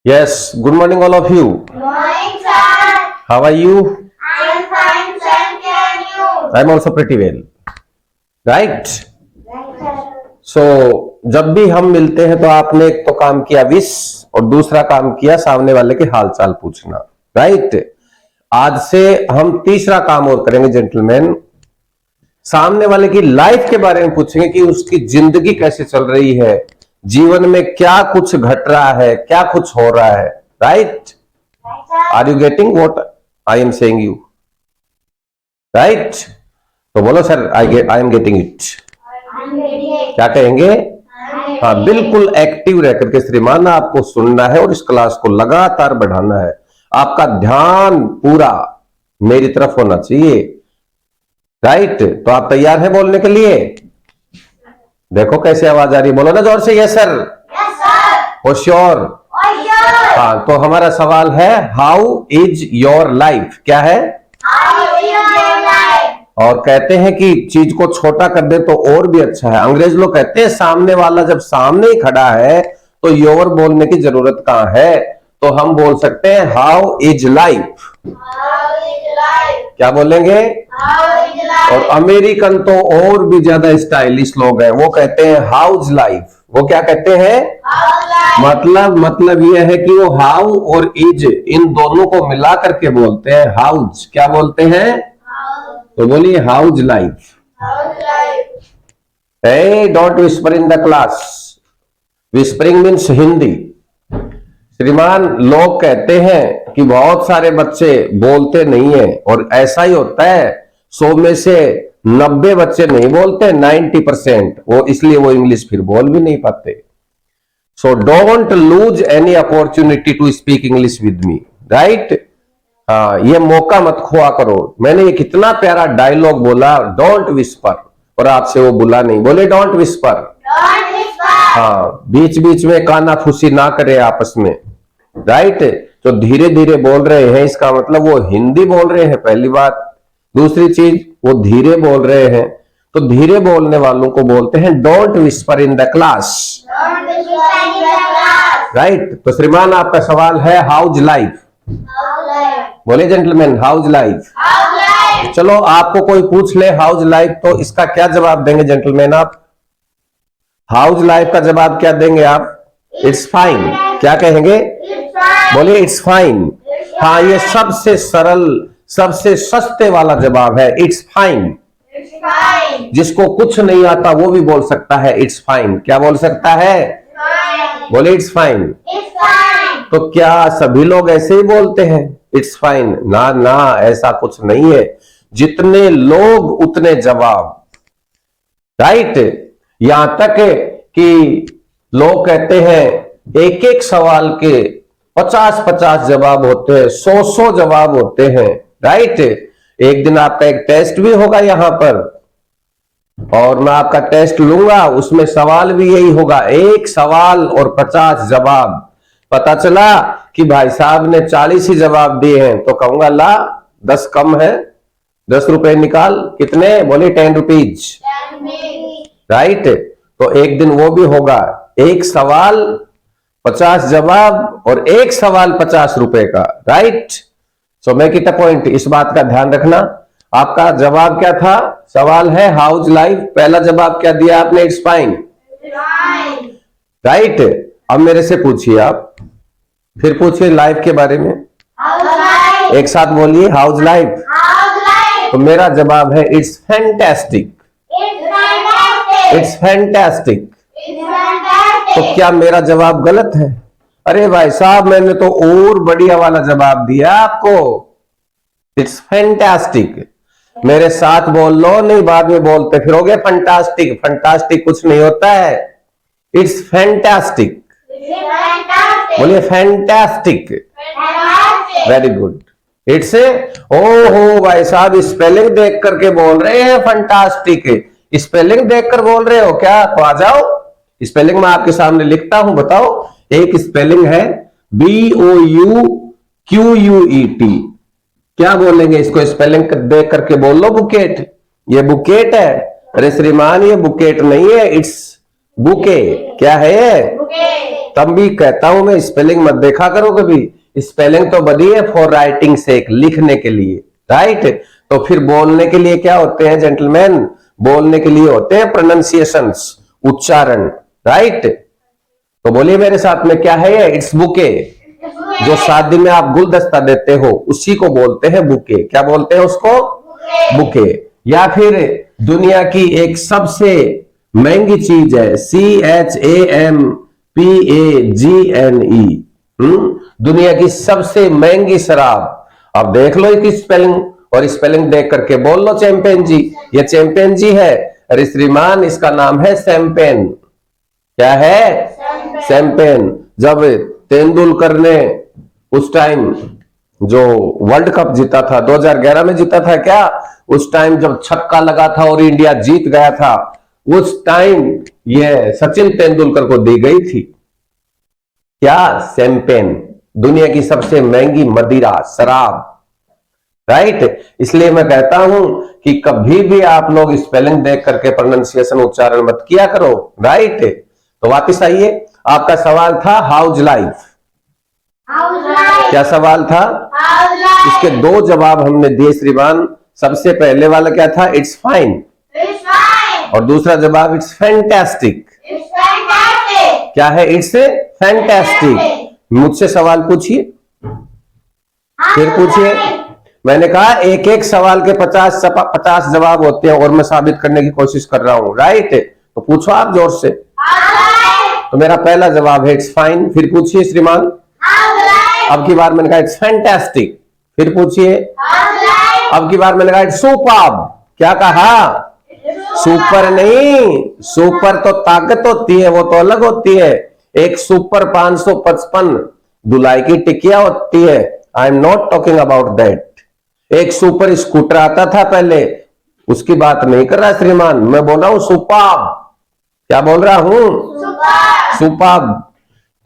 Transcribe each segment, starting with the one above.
Yes, good morning all of you. Morning, sir. How are you? I am fine, sir. Can you? I'm also pretty well. Right? Right, sir. So, जब भी हम मिलते हैं तो आपने एक तो काम किया विश और दूसरा काम किया सामने वाले के हालचाल पूछना. राइट? आज से हम तीसरा काम और करेंगे जेंटलमैन. सामने वाले की लाइफ के बारे में पूछेंगे कि उसकी जिंदगी कैसे चल रही है, जीवन में क्या कुछ घट रहा है, क्या कुछ हो रहा है. Right? Right, sir. Are you getting what I am saying you? Right? तो बोलो sir I am getting it. I'm ready. क्या कहेंगे? I'm हाँ, ready. बिल्कुल एक्टिव रह करके श्रीमान आपको सुनना है और इस क्लास को लगातार बढ़ाना है. आपका ध्यान पूरा मेरी तरफ होना चाहिए. राइट? तो आप तैयार हैं बोलने के लिए? देखो कैसे आवाज आ रही है, बोलो ना जोर से. Yes sir. Yes, sir. हो श्योर? Oh, sure. हाँ, तो हमारा सवाल है हाउ इज योर लाइफ. क्या है? How is your life? और कहते हैं कि चीज को छोटा कर दे तो और भी अच्छा है. अंग्रेज लोग कहते हैं सामने वाला जब सामने ही खड़ा है तो योर बोलने की जरूरत कहां है. तो हम बोल सकते हैं how is life. How is life? क्या बोलेंगे? How is life? और अमेरिकन तो और भी ज्यादा स्टाइलिश लोग हैं, वो कहते हैं हाउज लाइफ. वो क्या कहते हैं? How life? मतलब यह है कि वो हाउ और इज इन दोनों को मिला करके बोलते हैं हाउज. क्या बोलते हैं? How? तो बोलिए how's life. How is life? Hey, don't whisper in the class. Whispering means Hindi. श्रीमान लोग कहते हैं कि बहुत सारे बच्चे बोलते नहीं है और ऐसा ही होता है. 100 में से 90 बच्चे नहीं बोलते, 90%. वो इसलिए वो इंग्लिश फिर बोल भी नहीं पाते. So don't lose any opportunity to speak English with me. Right? हाँ, ये मौका मत खोआ करो. मैंने ये कितना प्यारा डायलॉग बोला, डोंट विस्पर, और आपसे वो बुला नहीं. बोले डोंट विस्पर. Don't whisper. हाँ, बीच बीच में काना फूसी ना करे आपस में. राइट? जो धीरे धीरे बोल रहे हैं इसका मतलब वो हिंदी बोल रहे हैं, पहली बात. दूसरी चीज वो धीरे बोल रहे हैं, तो धीरे बोलने वालों को बोलते हैं don't whisper in the class. Don't whisper in the class. Right? तो श्रीमान आपका सवाल है हाउज लाइफ. How life? बोले gentleman how's life. How life? चलो आपको कोई पूछ ले हाउज लाइफ तो इसका क्या जवाब देंगे जेंटलमैन आप? हाउज लाइफ का जवाब क्या देंगे आप? It's fine. क्या कहेंगे? It's fine. बोलिए इट्स फाइन. हाँ, ये सबसे सरल सबसे सस्ते वाला जवाब है, इट्स फाइन. It's fine. जिसको कुछ नहीं आता वो भी बोल सकता है इट्स फाइन. क्या बोल सकता है? Fine. बोले इट्स फाइन. It's fine. तो क्या सभी लोग ऐसे ही बोलते हैं इट्स फाइन? ना ना, ऐसा कुछ नहीं है. जितने लोग उतने जवाब. राइट? यहां तक कि लोग कहते हैं एक एक सवाल के 50-50 जवाब होते हैं, 100 जवाब होते हैं. राइट? एक दिन आपका एक टेस्ट भी होगा यहां पर और मैं आपका टेस्ट लूंगा, उसमें सवाल भी यही होगा, एक सवाल और 50 जवाब. पता चला कि भाई साहब ने 40 ही जवाब दिए हैं तो कहूंगा ला 10 कम है, 10 रुपए निकाल. कितने? बोले 10 रुपीज. Tell me. राइट? तो एक दिन वो भी होगा, एक सवाल 50 जवाब और एक सवाल 50 रुपए का. Right? So make it a point. इस बात का ध्यान रखना. आपका जवाब क्या था? सवाल है हाउज लाइफ. पहला जवाब क्या दिया आपने? It's fine. It's fine. Right? अब मेरे से पूछिए आप, फिर पूछिए लाइफ के बारे में. How's life? एक साथ बोलिए हाउज लाइफ. How's life? तो मेरा जवाब है it's fantastic. It's fantastic. It's fantastic. It's fantastic. तो क्या मेरा जवाब गलत है? अरे भाई साहब मैंने तो और बढ़िया वाला जवाब दिया आपको. It's fantastic. मेरे साथ बोल लो, नहीं बाद में बोलते फिरोगे फंटास्टिक. फंटास्टिक कुछ नहीं होता है, इट्स फैंटास्टिक. It's fantastic. बोलिए fantastic. Fantastic. Very good. It's ओहो भाई साहब स्पेलिंग देख करके बोल रहे हैं फंटास्टिक. स्पेलिंग देख कर बोल रहे हो क्या? तो आ जाओ, स्पेलिंग मैं आपके सामने लिखता हूं. बताओ. एक स्पेलिंग है BOUQUET. क्या बोलेंगे इसको? स्पेलिंग देख करके बोल लो बुकेट. ये बुकेट है. अरे श्रीमान ये बुकेट नहीं है, इट्स बुके. क्या है ये? Okay. तब भी कहता हूं मैं, स्पेलिंग मत देखा करो कभी। स्पेलिंग तो बनी है फॉर राइटिंग सेक, लिखने के लिए, राइट। तो फिर बोलने के लिए क्या होते हैं जेंटलमैन? बोलने के लिए होते हैं प्रोनाउंसिएशंस, उच्चारण, राइट। तो बोलिए मेरे साथ में, क्या है ये? It's bouquet. जो शादी में आप गुलदस्ता देते हो उसी को बोलते हैं बुके। क्या बोलते हैं उसको? बुके। या फिर दुनिया की एक सबसे महंगी चीज है, CHAMPAGNE, दुनिया की सबसे महंगी शराब। अब देख लो इसकी स्पेलिंग, और स्पेलिंग देख करके बोल लो चैंपियन जी। ये चैंपियन जी है। अरे श्रीमान, इसका नाम है शैंपेन। क्या है? शैंपेन। जब तेंदुलकर ने उस टाइम जो वर्ल्ड कप जीता था, 2011 में जीता था क्या, उस टाइम जब छक्का लगा था और इंडिया जीत गया था, उस टाइम ये सचिन तेंदुलकर को दी गई थी क्या? शैंपेन, दुनिया की सबसे महंगी मदिरा, शराब, राइट। इसलिए मैं कहता हूं कि कभी भी आप लोग स्पेलिंग देख करके प्रोनाउंसिएशन, उच्चारण मत किया करो, राइट। तो वापस आइए, आपका सवाल था हाउज लाइफ। क्या सवाल था? इसके दो जवाब हमने दिए श्रीमान। सबसे पहले वाला क्या था? It's fine. और दूसरा जवाब इट्स फैंटास्टिक। क्या है? It's fantastic. मुझसे सवाल पूछिए, फिर पूछिए। मैंने कहा एक एक सवाल के 50 जवाब होते हैं, और मैं साबित करने की कोशिश कर रहा हूं, राइट। तो पूछो आप जोर से। तो मेरा पहला जवाब है इट्स फाइन। फिर पूछिए श्रीमान। अब की बार मैंने कहा इट्स फैंटास्टिक। फिर पूछिए। अब की बार मैंने कहा इट्स सुपर्ब। क्या कहा? सुपर नहीं, सुपर तो ताकत होती है, वो तो अलग होती है। एक सुपर 555 धुलाई की टिकिया होती है। I am not talking about that. एक सुपर स्कूटर आता था पहले, उसकी बात नहीं कर रहा श्रीमान, मैं बोल रहा हूं सुपर्ब। क्या बोल रहा हूं? सुपर्ब।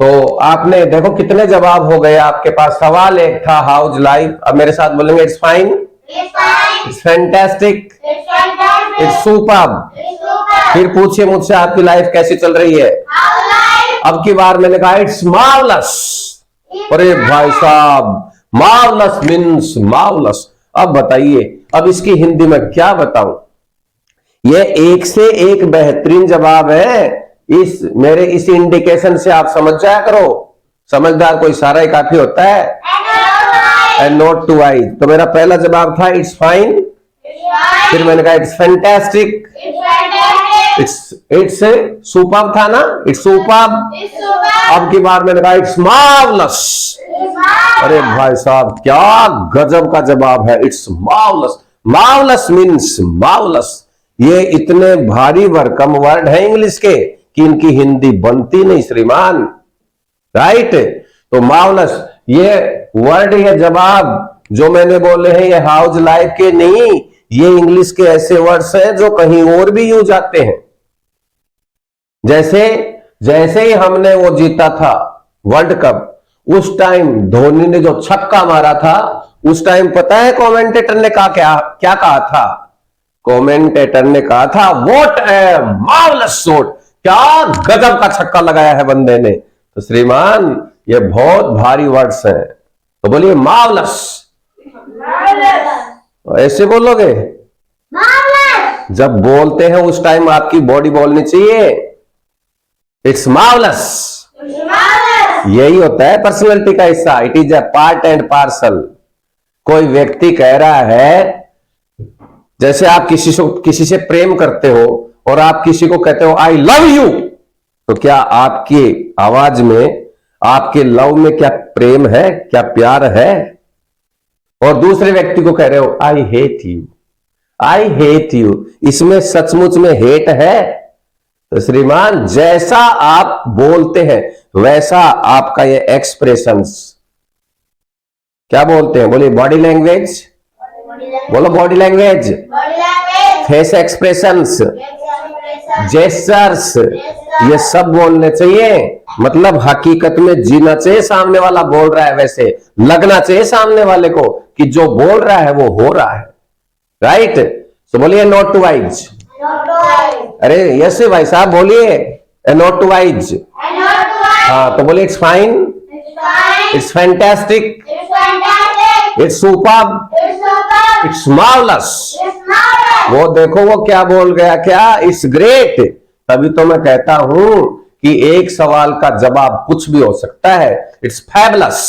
तो आपने देखो कितने जवाब हो गए आपके पास। सवाल एक था हाउज लाइफ, अब मेरे साथ बोलेंगे it's fine, it's fantastic, it's superb. फिर पूछिए मुझसे आपकी लाइफ कैसी चल रही है। अब की बार मैंने कहा इट्स मार्वलस। अरे भाई साहब, मार्वलस मीन्स मार्वलस। अब बताइए, अब इसकी हिंदी में क्या बताऊं? ये एक से एक बेहतरीन जवाब है। इस मेरे इस इंडिकेशन से आप समझ जाया करो। समझदार को इशारा ही काफी होता है। And not too wise. तो मेरा पहला जवाब था इट्स फाइन। फिर मैंने कहा इट्स फैंटास्टिक, इट्स सुपर्ब था ना, इट्स सुपर्ब। अब की बार मैंने कहा इट्स मार्वलस। अरे भाई साहब, क्या गजब का जवाब है, it's marvellous. Marvellous means marvellous. ये इतने भारी भरकम वर्ड है इंग्लिश के कि इनकी हिंदी बनती नहीं श्रीमान, राइट। तो मार्वलस ये वर्ड, ये जवाब जो मैंने बोले हैं, ये हाउस लाइफ के नहीं, ये इंग्लिश के ऐसे वर्ड्स हैं जो कहीं और भी यूज आते हैं। जैसे ही हमने वो जीता था वर्ल्ड कप, उस टाइम धोनी ने जो छक्का मारा था, उस टाइम पता है कमेंटेटर ने कहा क्या कहा था? कमेंटेटर ने कहा था व्हाट ए मार्वलस शॉट। क्या गजब का छक्का लगाया है बंदे ने। तो श्रीमान, ये बहुत भारी वर्ड्स हैं, तो बोलिए मार्वलस। ऐसे बोलोगे? जब बोलते हैं उस टाइम आपकी बॉडी बोलनी चाहिए इट्स मार्वलस। यही होता है पर्सनैलिटी का हिस्सा। It is a part and parcel. कोई व्यक्ति कह रहा है, जैसे आप किसी से प्रेम करते हो और आप किसी को कहते हो आई लव यू, तो क्या आपकी आवाज में, आपके लव में क्या प्रेम है, क्या प्यार है? और दूसरे व्यक्ति को कह रहे हो I hate you, I hate you, इसमें सचमुच में हेट है? तो श्रीमान, जैसा आप बोलते हैं वैसा आपका ये एक्सप्रेशंस, क्या बोलते हैं, बोलिए बॉडी लैंग्वेज, बोलो body language, face expressions, gestures, ये सब बोलने चाहिए। मतलब हकीकत में जीना चाहिए। सामने वाला बोल रहा है वैसे लगना चाहिए सामने वाले को कि जो बोल रहा है वो हो रहा है, राइट। तो बोलिए नॉट टू वाइज। अरे यस भाई साहब, बोलिए नॉट टू वाइज। हाँ, तो बोले it's fine, It's fine. It's fantastic, It's fantastic. It's superb, It's super. It's marvellous. It's marvelous. वो देखो वो क्या बोल गया, क्या इट्स ग्रेट। तभी तो मैं कहता हूं कि एक सवाल का जवाब कुछ भी हो सकता है। It's fabulous,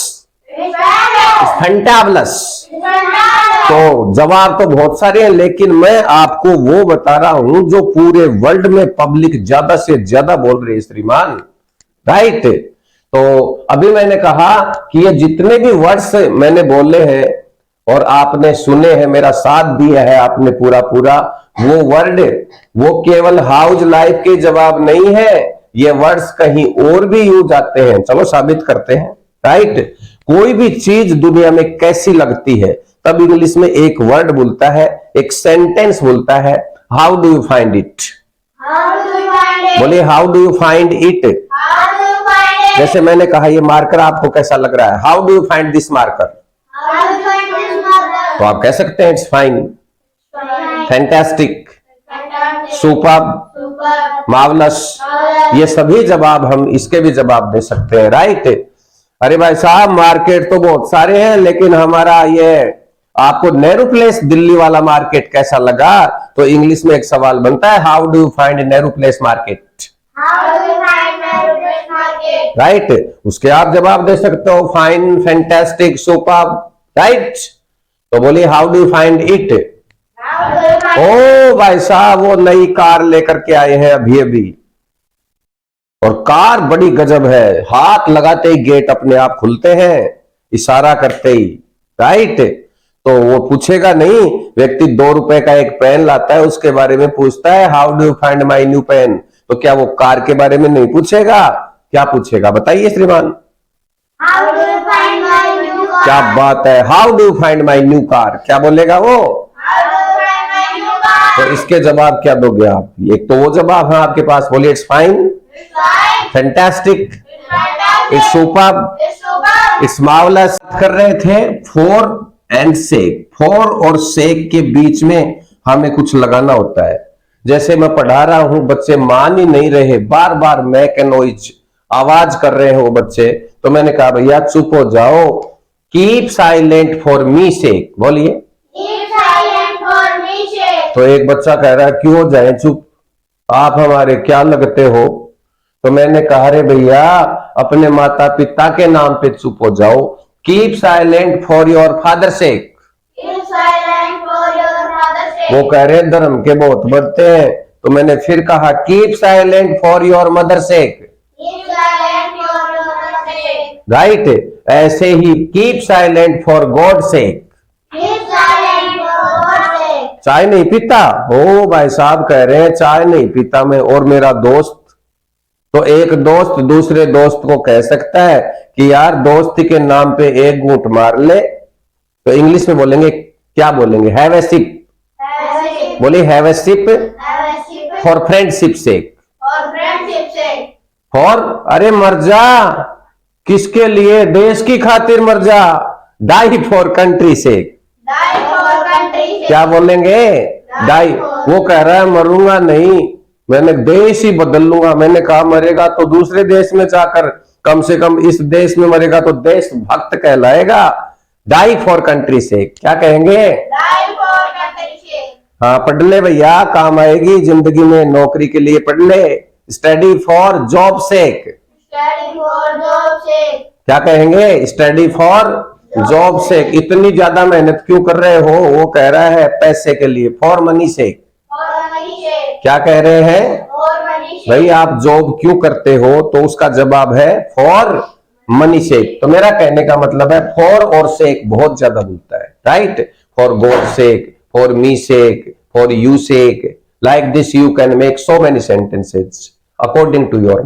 It's fabulous. It's fantabulous. It's fantastic. तो जवाब तो बहुत सारे हैं, लेकिन मैं आपको वो बता रहा हूं जो पूरे वर्ल्ड में पब्लिक ज्यादा से ज्यादा बोल रही है श्रीमान, राइट। तो अभी मैंने कहा कि ये जितने भी वर्ड्स मैंने बोले हैं और आपने सुने हैं, मेरा साथ दिया है आपने पूरा पूरा, वो वर्ड वो केवल हाउस लाइफ के जवाब नहीं है, ये वर्ड्स कहीं और भी यूज आते हैं। चलो साबित करते हैं, राइट। कोई भी चीज दुनिया में कैसी लगती है, तब इंग्लिश में एक वर्ड बोलता है, एक सेंटेंस बोलता है, how do you find it. How do you find it? बोले how do you find it. How do you find it? जैसे मैंने कहा ये मार्कर आपको कैसा लग रहा है, how do you find this marker, How do you find this marker? तो आप कह सकते हैं it's fine, Fine. Fantastic, Fantastic. Superb, Super. Marvellous. Marvelous. ये सभी जवाब हम इसके भी जवाब दे सकते हैं, राइट। अरे भाई साहब मार्केट तो बहुत सारे हैं, लेकिन हमारा ये आपको नेहरू प्लेस दिल्ली वाला मार्केट कैसा लगा, तो इंग्लिश में एक सवाल बनता है, how do you find Nehru place market, How do you find Nehru Place Market? Right. उसके आप जवाब दे सकते हो, फाइन, फैंटास्टिक, सुपर्ब, राइट। तो बोलिए how do you find it. How do you find ओ भाई साहब वो नई कार लेकर के आए हैं अभी अभी, और कार बड़ी गजब है, हाथ लगाते ही गेट अपने आप खुलते हैं, इशारा करते ही, राइट। तो वो पूछेगा नहीं, व्यक्ति 2 रुपए का एक पेन लाता है, उसके बारे में पूछता है how do you find my new pen, तो क्या वो कार के बारे में नहीं पूछेगा, क्या पूछेगा बताइए श्रीमान। How do you find my new car? क्या बात है, how do you find my new car, क्या बोलेगा वो। How do you find my new car? तो इसके जवाब क्या दोगे आप, एक तो वो जवाब है आपके पास, बोलिए it's fine, It's fine. Fantastic, It's fantastic. It's superb, It's super. It's marvellous. कर रहे थे फॉर एंड सेक, फॉर और सेक के बीच में हमें कुछ लगाना होता है। जैसे मैं पढ़ा रहा हूं, बच्चे मान ही नहीं रहे, बार बार मैक नॉइज आवाज कर रहे हैं वो बच्चे, तो मैंने कहा भैया चुप हो जाओ, कीप साइलेंट फॉर मी सेक, बोलिए। Keep silent for me, Sheikh. तो एक बच्चा कह रहा है क्यों हो जाए चुप, आप हमारे क्या लगते हो। तो मैंने कहा रे भैया अपने माता पिता के नाम पे चुप हो जाओ, keep silent for your father sake. Keep silent for your father's sake. वो कह रहे धर्म के बहुत बढ़ते हैं, तो मैंने फिर कहा keep silent for your mother sake, Keep silent for your mother's sake. Right. ऐसे ही keep silent for God sake. Keep silent for God's sake. चाय नहीं पीता, ओ भाई साहब कह रहे हैं चाय नहीं पीता मैं और मेरा दोस्त, तो एक दोस्त दूसरे दोस्त को कह सकता है कि यार दोस्ती के नाम पे एक घूंट मार ले, तो इंग्लिश में बोलेंगे क्या बोलेंगे, have a sip, Have a sip. बोलिए have a sip Have a sip for friendship sake. for friendship's sake. For अरे मर जा, किसके लिए, देश की खातिर मर जा, die for country sake, Die for country's sake. क्या बोलेंगे, डाई। वो कह रहा है मरूंगा नहीं, मैंने देश ही बदल लूंगा। मैंने कहा मरेगा तो दूसरे देश में जाकर, कम से कम इस देश में मरेगा तो देशभक्त कहलाएगा। डाई फॉर कंट्री से क्या कहेंगे, Die for country's sake. हाँ पढ़ ले भैया, काम आएगी जिंदगी में, नौकरी के लिए पढ़ ले। Study for job sake, Study for job's sake. क्या कहेंगे, स्टडी फॉर जॉब सेक। इतनी ज्यादा मेहनत क्यों कर रहे हो, वो कह रहा है पैसे के लिए, for money sake. For money sake. क्या कह रहे हैं, For money sake. भाई आप जॉब क्यों करते हो, तो उसका जवाब है फॉर मनी सेक। तो मेरा कहने का मतलब है फॉर और सेक बहुत ज्यादा बोलता है, right. For God sake, for me sake, for you sake, like this you can make so many sentences according to your mind.